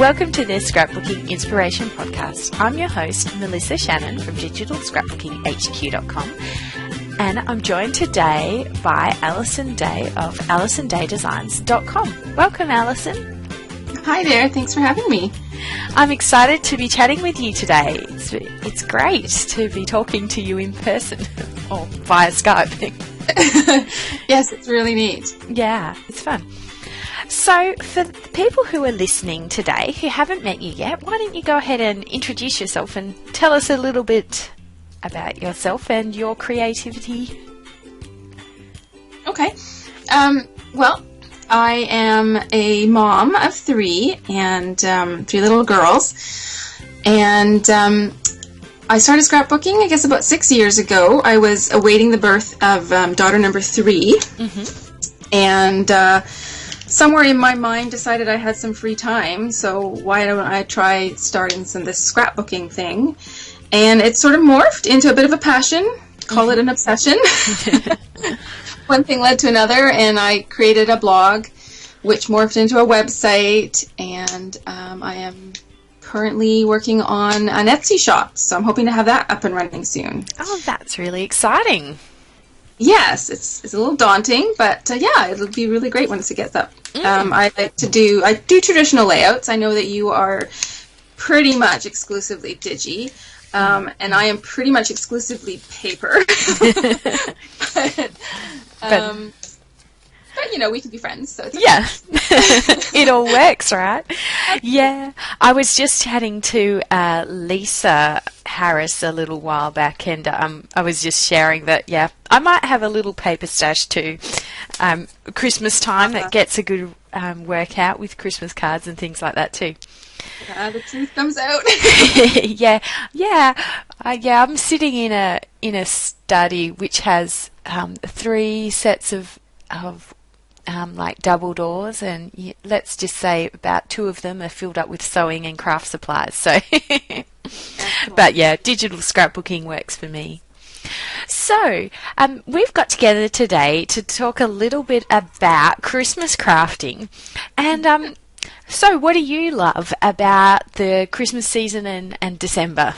Welcome to the Scrapbooking Inspiration Podcast. I'm your host, Melissa Shannon from digitalscrapbookinghq.com, and I'm joined today by Alison Day of alisondaydesigns.com. Welcome, Alison. Hi there. Thanks for having me. I'm excited to be chatting with you today. It's great to be talking to you in person or via Skype. Yes, it's really neat. Yeah, it's fun. So, for the people who are listening today who haven't met you yet, why don't you go ahead and introduce yourself and tell us a little bit about yourself and your creativity? Okay. Well, I am a mom of three and three little girls. And I started scrapbooking, I guess, about 6 years ago. I was awaiting the birth of daughter number 3. Mm-hmm. And somewhere in my mind decided I had some free time, so why don't I try starting this scrapbooking thing? And it sort of morphed into a bit of a passion, call it an obsession. One thing led to another, and I created a blog, which morphed into a website, and I am currently working on an Etsy shop, so I'm hoping to have that up and running soon. Oh, that's really exciting. Yes, it's a little daunting, but yeah, it'll be really great once it gets up. I do traditional layouts. I know that you are pretty much exclusively digi, and I am pretty much exclusively paper. But you know, we can be friends, so it's okay. Yeah. It all works, right? Yeah. I was just chatting to Lisa Harris a little while back, and I was just sharing that, yeah, I might have a little paper stash too. Christmas time that gets a good workout with Christmas cards and things like that too. The truth comes out. Yeah. I'm sitting in a study which has 3 sets of like double doors, and let's just say about 2 of them are filled up with sewing and craft supplies. So, but yeah, digital scrapbooking works for me. So, we've got together today to talk a little bit about Christmas crafting, and so what do you love about the Christmas season and December?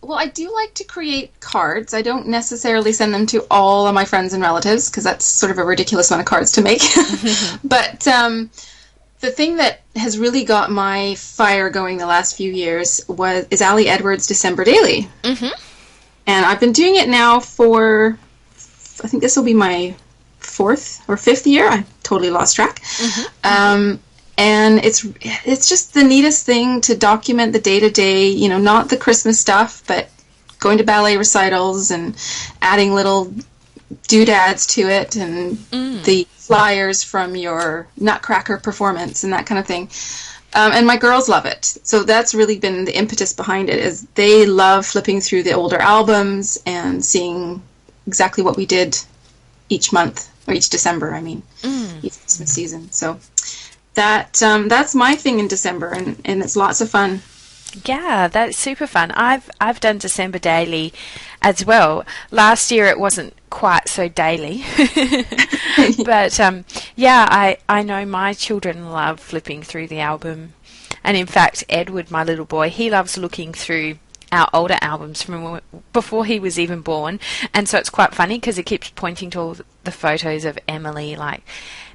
Well, I do like to create cards. I don't necessarily send them to all of my friends and relatives because that's sort of a ridiculous amount of cards to make. But the thing that has really got my fire going the last few years is Ali Edwards' December Daily. Mm-hmm. And I've been doing it now for, I think this will be my 4th or 5th year. I totally lost track. Mm-hmm. And it's just the neatest thing to document the day-to-day, you know, not the Christmas stuff, but going to ballet recitals and adding little doodads to it and the flyers from your Nutcracker performance and that kind of thing. And my girls love it. So that's really been the impetus behind it, is they love flipping through the older albums and seeing exactly what we did each month, or each December, each Christmas season. So that's my thing in December, and it's lots of fun. Yeah, that's super fun. I've done December Daily as well. Last year it wasn't quite so daily, but yeah, I know my children love flipping through the album, and in fact, Edward, my little boy, he loves looking through our older albums from before he was even born, and so it's quite funny because it keeps pointing to all the photos of Emily, like,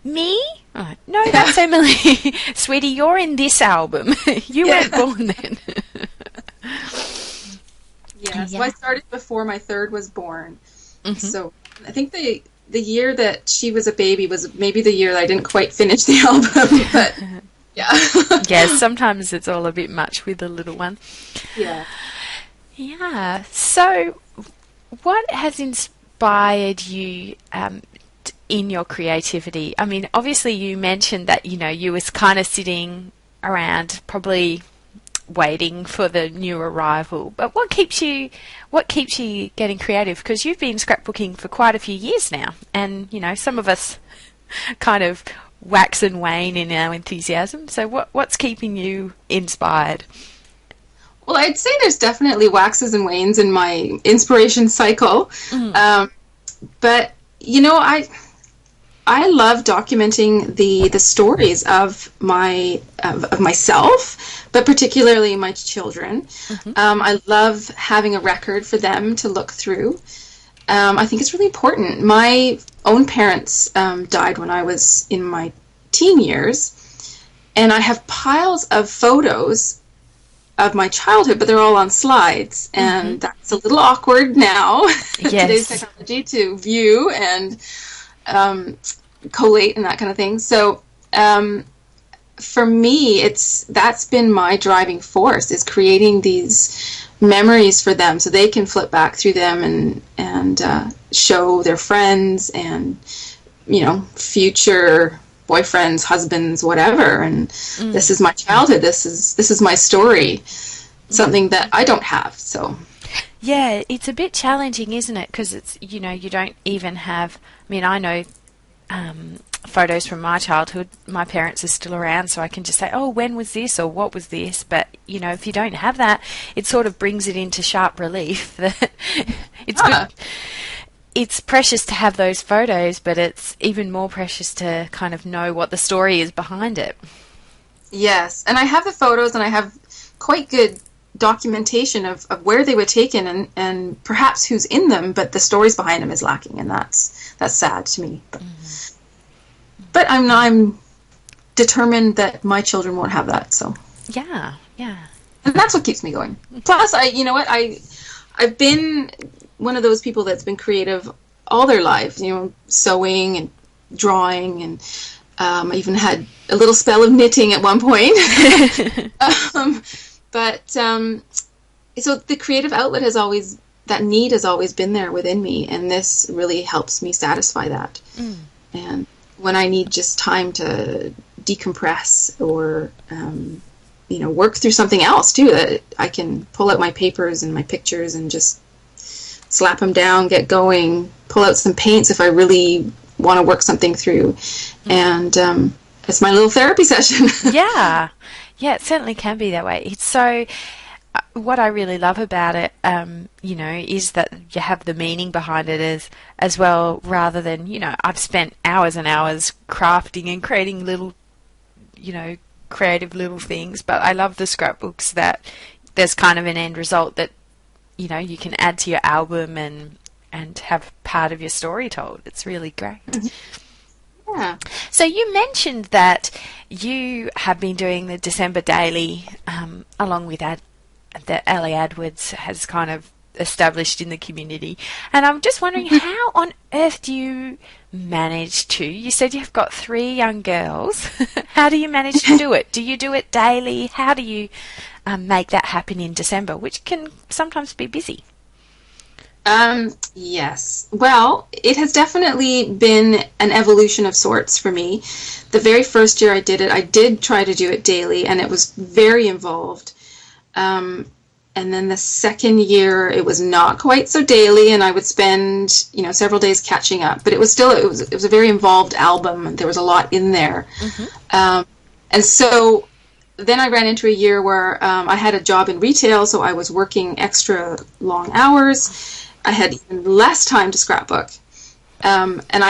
me? Oh, no, that's Emily. Sweetie, you're in this album. You weren't born then. Yeah, so I started before my 3rd was born. Mm-hmm. So I think the year that she was a baby was maybe the year that I didn't quite finish the album, but yeah. Yeah, sometimes it's all a bit much with the little one. Yeah. Yeah. So what has inspired you in your creativity? I mean, obviously you mentioned that, you know, you was kind of sitting around probably waiting for the new arrival, but what keeps you getting creative? Because you've been scrapbooking for quite a few years now, and you know, some of us kind of wax and wane in our enthusiasm, so what's keeping you inspired? Well, I'd say there's definitely waxes and wanes in my inspiration cycle. But, you know, I love documenting the stories of myself, but particularly my children. I love having a record for them to look through. I think it's really important. My own parents died when I was in my teen years, and I have piles of photos of my childhood, but they're all on slides, and that's a little awkward now. Today's technology to view and collate and that kind of thing. So for me, that's been my driving force, is creating these memories for them so they can flip back through them and show their friends and, you know, future boyfriends, husbands, whatever. And this is my childhood. This is my story. Something that I don't have. So yeah, it's a bit challenging, isn't it? Because it's, you know, you don't even have. I mean, I know photos from my childhood. My parents are still around, so I can just say, "Oh, when was this?" or "What was this?" But you know, if you don't have that, it sort of brings it into sharp relief. That it's good. It's precious to have those photos, but it's even more precious to kind of know what the story is behind it. Yes, and I have the photos, and I have quite good documentation of where they were taken and perhaps who's in them, but the stories behind them is lacking, and that's sad to me. But I'm determined that my children won't have that. So yeah, and that's what keeps me going. Plus, you know what, I've been one of those people that's been creative all their lives, you know, sewing and drawing, and I even had a little spell of knitting at one point. So the creative outlet that need has always been there within me, and this really helps me satisfy that. And when I need just time to decompress or, you know, work through something else too, that I can pull out my papers and my pictures and just slap them down, get going, pull out some paints if I really want to work something through. And it's my little therapy session. Yeah, it certainly can be that way. It's so, what I really love about it, you know, is that you have the meaning behind it as well, rather than, you know, I've spent hours and hours crafting and creating little, you know, creative little things, but I love the scrapbooks that there's kind of an end result that, you know, you can add to your album and have part of your story told. It's really great. Yeah. So you mentioned that you have been doing the December Daily along with that Ellie Edwards has kind of established in the community. And I'm just wondering, how on earth do you manage to? You said you've got 3 young girls. How do you manage to do it? Do you do it daily? How do you make that happen in December, which can sometimes be busy? Yes. Well, it has definitely been an evolution of sorts for me. The very first year I did it, I did try to do it daily, and it was very involved. And then the second year, it was not quite so daily, and I would spend, you know, several days catching up. But it was still, it was a very involved album, and there was a lot in there. And so then I ran into a year where I had a job in retail, so I was working extra long hours. I had even less time to scrapbook. And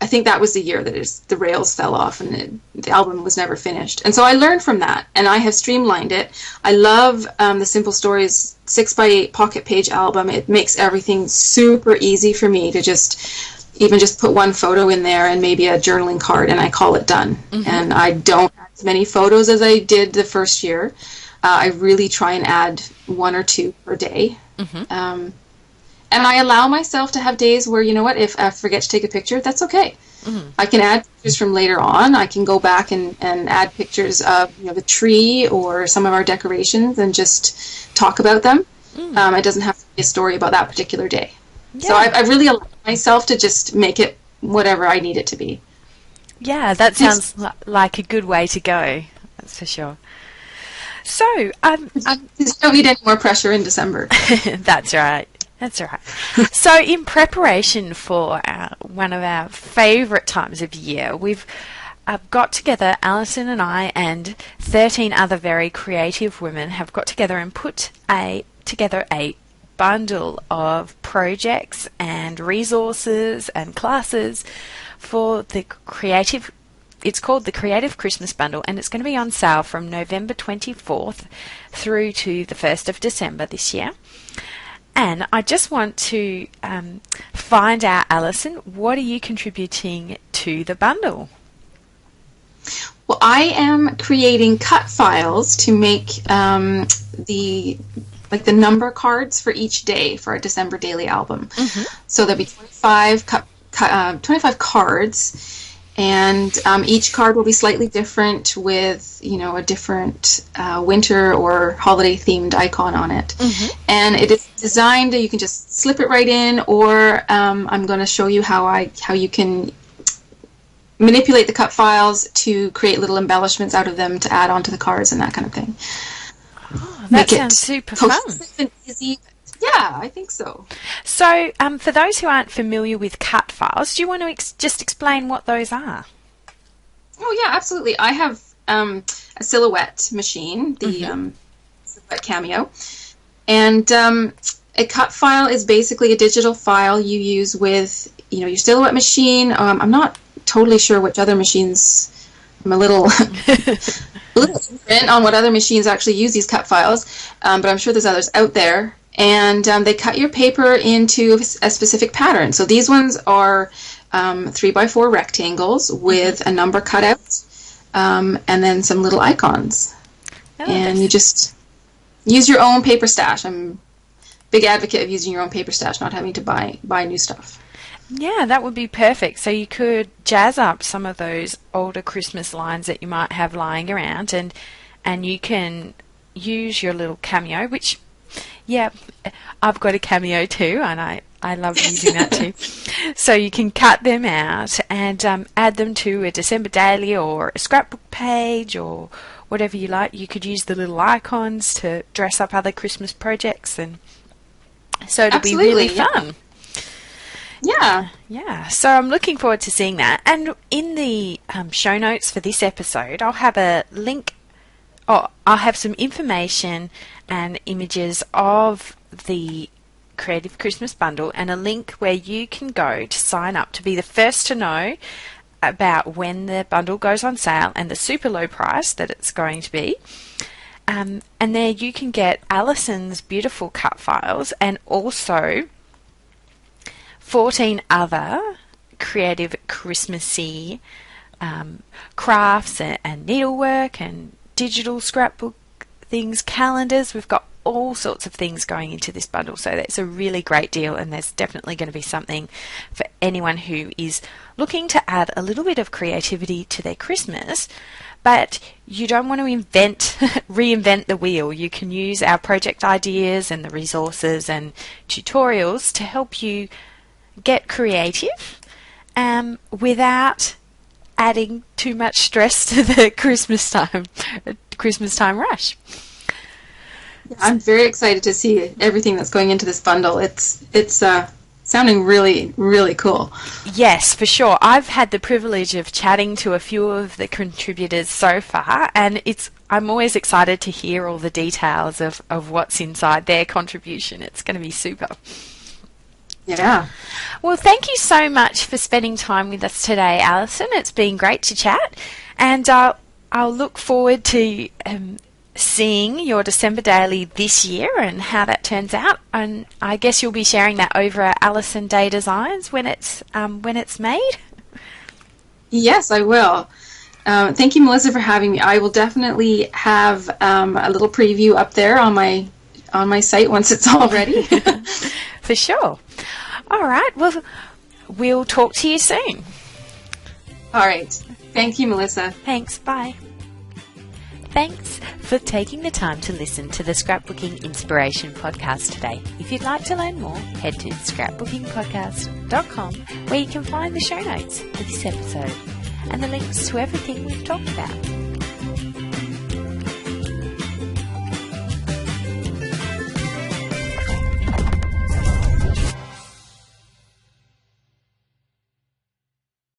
I think that was the year that the rails fell off and the album was never finished. And so I learned from that, and I have streamlined it. I love the Simple Stories 6x8 pocket page album. It makes everything super easy for me to just put one photo in there and maybe a journaling card, and I call it done. And I don't add as many photos as I did the first year. I really try and add 1 or 2 per day. And I allow myself to have days where, you know what, if I forget to take a picture, that's okay. I can add pictures from later on. I can go back and add pictures of, you know, the tree or some of our decorations and just talk about them. It doesn't have to be a story about that particular day. Yeah. So I really allow myself to just make it whatever I need it to be. Yeah, that sounds like a good way to go. That's for sure. So, I don't need any more pressure in December. That's right. That's all right. So in preparation for one of our favourite times of year, we've got together, Alison and I and 13 other very creative women have got together and put together a bundle of projects and resources and classes for the creative. It's called the Creative Christmas Bundle, and it's going to be on sale from November 24th through to the 1st of December this year. And I just want to find out, Alison, what are you contributing to the bundle? Well, I am creating cut files to make the number cards for each day for our December daily album. Mm-hmm. So there'll be 25 cards. And each card will be slightly different with, a different winter or holiday themed icon on it. Mm-hmm. And it is designed, you can just slip it right in, or I'm going to show you how you can manipulate the cut files to create little embellishments out of them to add onto the cards and that kind of thing. Oh, that sounds super fun. And easy. Yeah, I think so. So, for those who aren't familiar with cut files, do you want to just explain what those are? Oh, yeah, absolutely. I have a Silhouette machine, the Silhouette Cameo. And a cut file is basically a digital file you use with, your Silhouette machine. I'm not totally sure which other machines. I'm a little ignorant on what other machines actually use these cut files, but I'm sure there's others out there. And they cut your paper into a specific pattern. So these ones are 3x4 rectangles with a number cut out, and then some little icons. And you just use your own paper stash. I'm a big advocate of using your own paper stash, not having to buy new stuff. Yeah, that would be perfect. So you could jazz up some of those older Christmas lines that you might have lying around, and you can use your little Cameo, which... Yeah, I've got a Cameo too, and I love using that too. So you can cut them out and add them to a December daily or a scrapbook page or whatever you like. You could use the little icons to dress up other Christmas projects, and so it'll be really fun. Yeah. Yeah, so I'm looking forward to seeing that. And in the show notes for this episode, I'll have a link. I'll have some information and images of the Creative Christmas Bundle and a link where you can go to sign up to be the first to know about when the bundle goes on sale and the super low price that it's going to be. And there you can get Alison's beautiful cut files and also 14 other creative Christmassy crafts and needlework and digital scrapbook things, calendars. We've got all sorts of things going into this bundle, so that's a really great deal, and there's definitely going to be something for anyone who is looking to add a little bit of creativity to their Christmas, but you don't want to reinvent the wheel. You can use our project ideas and the resources and tutorials to help you get creative without adding too much stress to the Christmas time rush. I'm very excited to see everything that's going into this bundle. It's sounding really, really cool. Yes, for sure. I've had the privilege of chatting to a few of the contributors so far, and I'm always excited to hear all the details of what's inside their contribution. It's going to be super. Yeah. Well, thank you so much for spending time with us today, Alison. It's been great to chat, and I'll look forward to seeing your December daily this year and how that turns out. And I guess you'll be sharing that over at Alison Day Designs when it's made. Yes, I will. Thank you, Melissa, for having me. I will definitely have a little preview up there on my site once it's all ready. For sure. All right. Well, we'll talk to you soon. All right. Thank you, Melissa. Thanks. Bye. Thanks for taking the time to listen to the Scrapbooking Inspiration podcast today. If you'd like to learn more, head to scrapbookingpodcast.com, where you can find the show notes for this episode and the links to everything we've talked about.